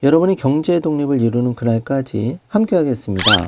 여러분이 경제의 독립을 이루는 그날까지 함께 하겠습니다.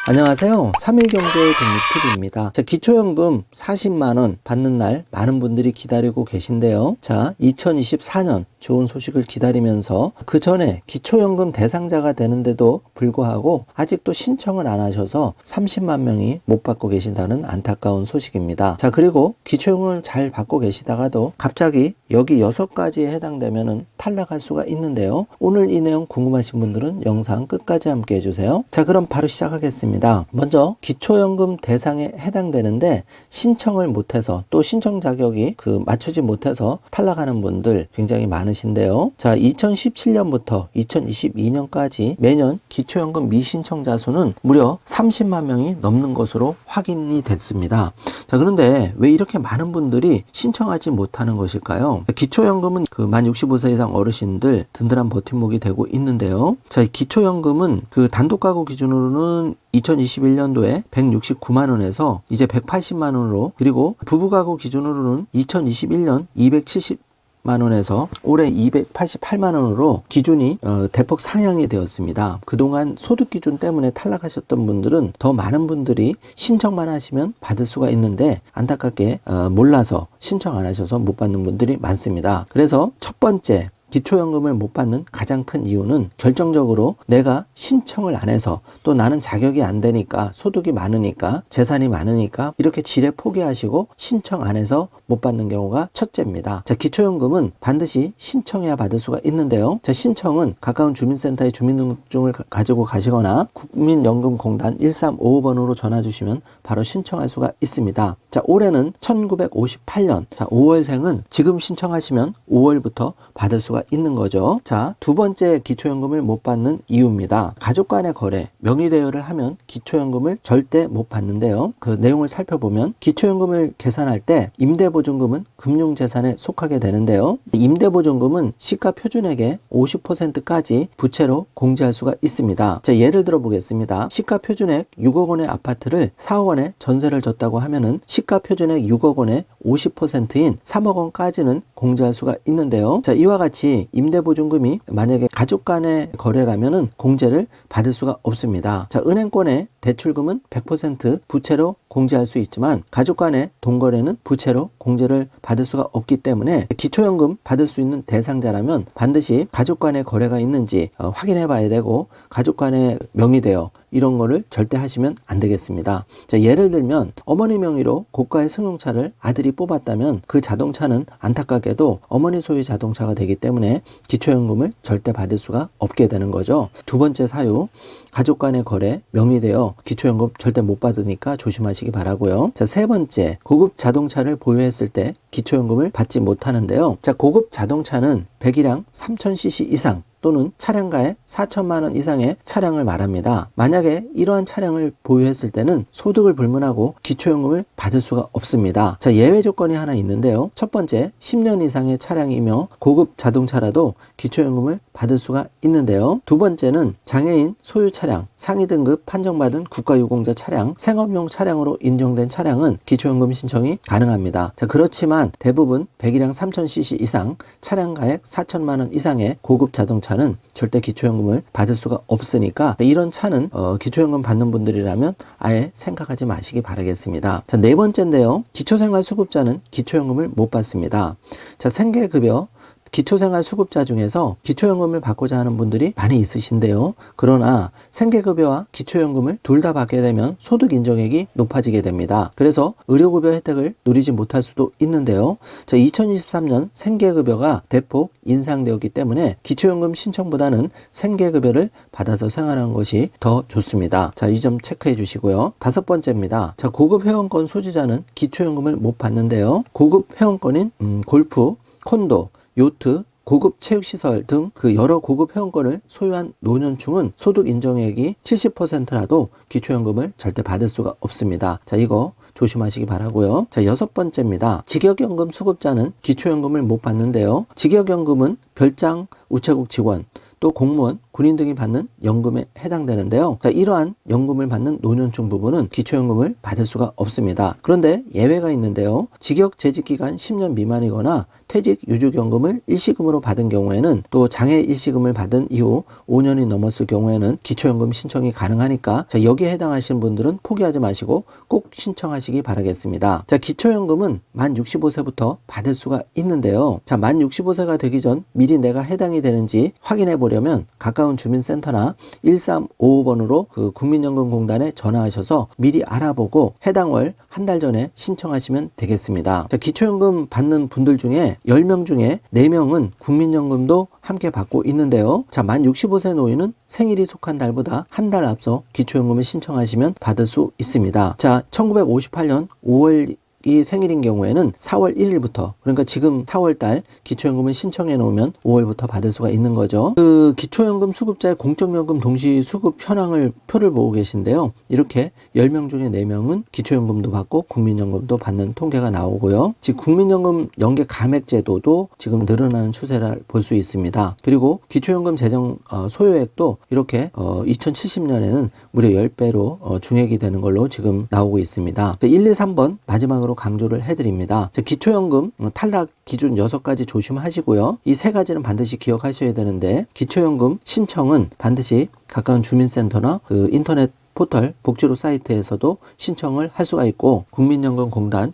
안녕하세요. 3일 경제의 독립TV입니다. 자, 기초연금 40만원 받는 날 많은 분들이 기다리고 계신데요. 자, 2024년 좋은 소식을 기다리면서 그 전에 기초연금 대상자가 되는데도 불구하고 아직도 신청을 안 하셔서 30만 명이 못 받고 계신다는 안타까운 소식입니다. 자, 그리고 기초연금을 잘 받고 계시다가도 갑자기 여기 6가지에 해당되면은 탈락할 수가 있는데요. 오늘 이 내용 궁금하신 분들은 영상 끝까지 함께 해주세요. 자, 그럼 바로 시작하겠습니다. 먼저 기초연금 대상에 해당되는데 신청을 못해서 또 신청 자격이 맞추지 못해서 탈락하는 분들 굉장히 많으신데요. 자, 2017년부터 2022년까지 매년 기초연금 미신청자 수는 무려 30만 명이 넘는 것으로 확인이 됐습니다. 자, 그런데 왜 이렇게 많은 분들이 신청하지 못하는 것일까요? 기초연금은 만 65세 이상 어르신들 든든한 버팀목이 되고 있는데요. 자, 기초연금은 단독가구 기준으로는 2021년도에 169만원에서 이제 180만원으로, 그리고 부부가구 기준으로는 2021년 270만원에서 올해 288만원으로 기준이 대폭 상향이 되었습니다. 그동안 소득 기준 때문에 탈락하셨던 분들은 더 많은 분들이 신청만 하시면 받을 수가 있는데 안타깝게 몰라서 신청 안 하셔서 못 받는 분들이 많습니다. 그래서 첫 번째, 기초연금을 못 받는 가장 큰 이유는 결정적으로 내가 신청을 안 해서, 또 나는 자격이 안 되니까, 소득이 많으니까, 재산이 많으니까 이렇게 지레 포기하시고 신청 안 해서 못 받는 경우가 첫째입니다. 자, 기초연금은 반드시 신청해야 받을 수가 있는데요. 자, 신청은 가까운 주민센터에 주민등록증을 가지고 가시거나 국민연금공단 1355번으로 전화 주시면 바로 신청할 수가 있습니다. 자, 올해는 1958년, 자, 5월생은 지금 신청하시면 5월부터 받을 수가 있는 거죠. 자, 두 번째 기초연금을 못 받는 이유입니다. 가족 간의 거래, 명의대여를 하면 기초연금을 절대 못 받는데요. 그 내용을 살펴보면 기초연금을 계산할 때 임대보증금은 금융재산에 속하게 되는데요. 임대보증금은 시가 표준액의 50%까지 부채로 공제할 수가 있습니다. 자, 예를 들어 보겠습니다. 시가 표준액 6억 원의 아파트를 4억 원에 전세를 줬다고 하면은 시가 표준액 6억 원의 50%인 3억 원까지는 공제할 수가 있는데요. 자, 이와 같이 임대보증금이 만약에 가족 간의 거래라면은 공제를 받을 수가 없습니다. 자, 은행권의 대출금은 100% 부채로 공제할 수 있지만 가족 간의 동거래는 부채로 공제를 받을 수가 없기 때문에 기초연금 받을 수 있는 대상자라면 반드시 가족 간의 거래가 있는지 확인해 봐야 되고, 가족 간의 명의대여 이런 거를 절대 하시면 안 되겠습니다. 자, 예를 들면 어머니 명의로 고가의 승용차를 아들이 뽑았다면 그 자동차는 안타깝게도 어머니 소유 자동차가 되기 때문에 기초연금을 절대 받을 수가 없게 되는 거죠. 두 번째 사유, 가족 간의 거래, 명의대여, 기초연금 절대 못 받으니까 조심하시기 바라고요. 자, 세 번째, 고급 자동차를 보유했을 때 기초연금을 받지 못하는데요. 자, 고급 자동차는 배기량 3000cc 이상 또는 차량가액 4천만 원 이상의 차량을 말합니다. 만약에 이러한 차량을 보유했을 때는 소득을 불문하고 기초연금을 받을 수가 없습니다. 자, 예외 조건이 하나 있는데요. 첫 번째, 10년 이상의 차량이며 고급 자동차라도 기초연금을 받을 수가 있는데요. 두 번째는 장애인 소유 차량, 상위 등급 판정받은 국가유공자 차량, 생업용 차량으로 인정된 차량은 기초연금 신청이 가능합니다. 자, 그렇지만 대부분 배기량 3000cc 이상, 차량가액 4천만 원 이상의 고급 자동차 는 절대 기초연금을 받을 수가 없으니까 이런 차는 기초연금 받는 분들이라면 아예 생각하지 마시기 바라겠습니다. 자, 네 번째인데요. 기초생활수급자는 기초연금을 못 받습니다. 자, 생계급여, 기초생활수급자 중에서 기초연금을 받고자 하는 분들이 많이 있으신데요. 그러나 생계급여와 기초연금을 둘 다 받게 되면 소득 인정액이 높아지게 됩니다. 그래서 의료급여 혜택을 누리지 못할 수도 있는데요. 자, 2023년 생계급여가 대폭 인상되었기 때문에 기초연금 신청보다는 생계급여를 받아서 생활하는 것이 더 좋습니다. 자, 이 점 체크해 주시고요. 다섯 번째입니다. 자, 고급 회원권 소지자는 기초연금을 못 받는데요. 고급 회원권인 골프, 콘도, 요트, 고급 체육시설 등 여러 고급 회원권을 소유한 노년층은 소득 인정액이 70%라도 기초연금을 절대 받을 수가 없습니다. 자, 이거 조심하시기 바라고요. 자, 여섯 번째입니다. 직역연금 수급자는 기초연금을 못 받는데요. 직역연금은 별장 우체국 직원, 또 공무원, 군인 등이 받는 연금에 해당되는데요. 자, 이러한 연금을 받는 노년층 부분은 기초연금을 받을 수가 없습니다. 그런데 예외가 있는데요. 직역 재직 기간 10년 미만이거나 퇴직 유족연금을 일시금으로 받은 경우에는, 또 장애 일시금을 받은 이후 5년이 넘었을 경우에는 기초연금 신청이 가능하니까, 자, 여기에 해당하시는 분들은 포기하지 마시고 꼭 신청하시기 바라겠습니다. 자, 기초연금은 만 65세부터 받을 수가 있는데요. 자, 만 65세가 되기 전 미리 내가 해당이 되는지 확인해 보려면 가까운 주민센터나 1355번으로 그 국민연금공단에 전화하셔서 미리 알아보고 해당 월 한 달 전에 신청하시면 되겠습니다. 자, 기초연금 받는 분들 중에 10명 중에 4명은 국민연금도 함께 받고 있는데요. 자, 만 65세 노인은 생일이 속한 달보다 한 달 앞서 기초연금을 신청하시면 받을 수 있습니다. 자, 1958년 5월 이 생일인 경우에는 4월 1일부터, 그러니까 지금 4월달 기초연금을 신청해 놓으면 5월부터 받을 수가 있는 거죠. 그 기초연금 수급자의 공적연금 동시 수급 현황을 표를 보고 계신데요. 이렇게 10명 중에 4명은 기초연금도 받고 국민연금도 받는 통계가 나오고요. 즉 국민연금 연계 감액 제도도 지금 늘어나는 추세를 볼 수 있습니다. 그리고 기초연금 재정 소요액도 이렇게 2070년에는 무려 10배로 증액이 되는 걸로 지금 나오고 있습니다. 1, 2, 3번 마지막으로 강조를 해드립니다. 기초연금 탈락 기준 6가지 조심하시고요. 이 3가지는 반드시 기억하셔야 되는데, 기초연금 신청은 반드시 가까운 주민센터나 그 인터넷 포털 복지로 사이트에서도 신청을 할 수가 있고, 국민연금공단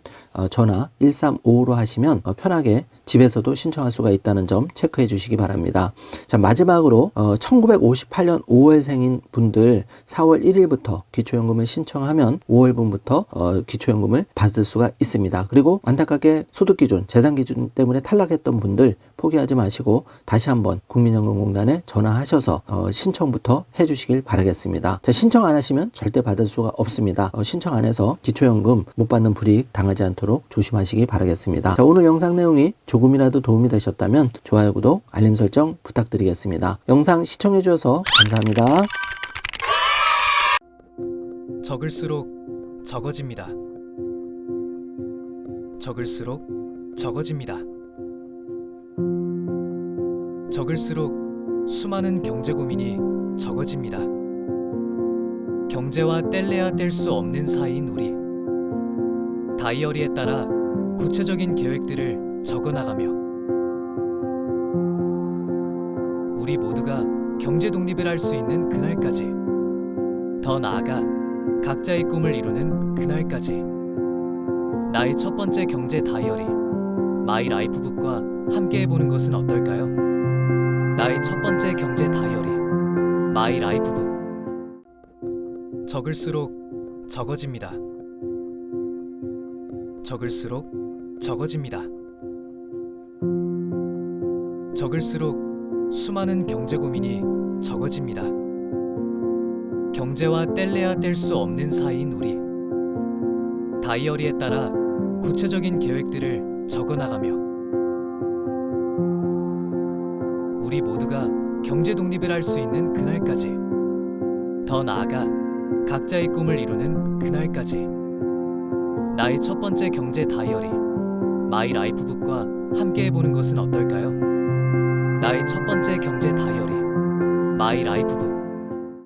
전화 1355로 하시면 편하게 집에서도 신청할 수가 있다는 점 체크해 주시기 바랍니다. 자, 마지막으로 1958년 5월생인 분들 4월 1일부터 기초연금을 신청하면 5월분부터 기초연금을 받을 수가 있습니다. 그리고 안타깝게 소득기준, 재산기준 때문에 탈락했던 분들 포기하지 마시고 다시 한번 국민연금공단에 전화하셔서 신청부터 해주시길 바라겠습니다. 자, 신청 안 하시면 절대 받을 수가 없습니다. 신청 안 해서 기초연금 못 받는 불이익 당하지 않도록 조심하시기 바라겠습니다. 자, 오늘 영상 내용이 조금이라도 도움이 되셨다면 좋아요, 구독, 알림 설정 부탁드리겠습니다. 영상 시청해 주셔서 감사합니다. 적을수록 적어집니다. 적을수록 적어집니다. 적을수록 수많은 경제 고민이 적어집니다. 경제와 뗄래야 뗄 수 없는 사이인 우리. 다이어리에 따라 구체적인 계획들을 적어나가며 우리 모두가 경제 독립을 할 수 있는 그날까지, 더 나아가 각자의 꿈을 이루는 그날까지, 나의 첫 번째 경제 다이어리 마이 라이프북과 함께 해보는 것은 어떨까요? 나의 첫 번째 경제 다이어리 마이 라이프북. 적을수록 적어집니다. 적을수록 적어집니다. 적을수록 수많은 경제 고민이 적어집니다. 경제와 뗄래야 뗄 수 없는 사이인 우리. 다이어리에 따라 구체적인 계획들을 적어나가며 우리 모두가 경제 독립을 할 수 있는 그날까지, 더 나아가 각자의 꿈을 이루는 그날까지, 나의 첫 번째 경제 다이어리 마이 라이프북과 함께 해보는 것은 어떨까요? 나의 첫 번째 경제 다이어리 마이 라이프북.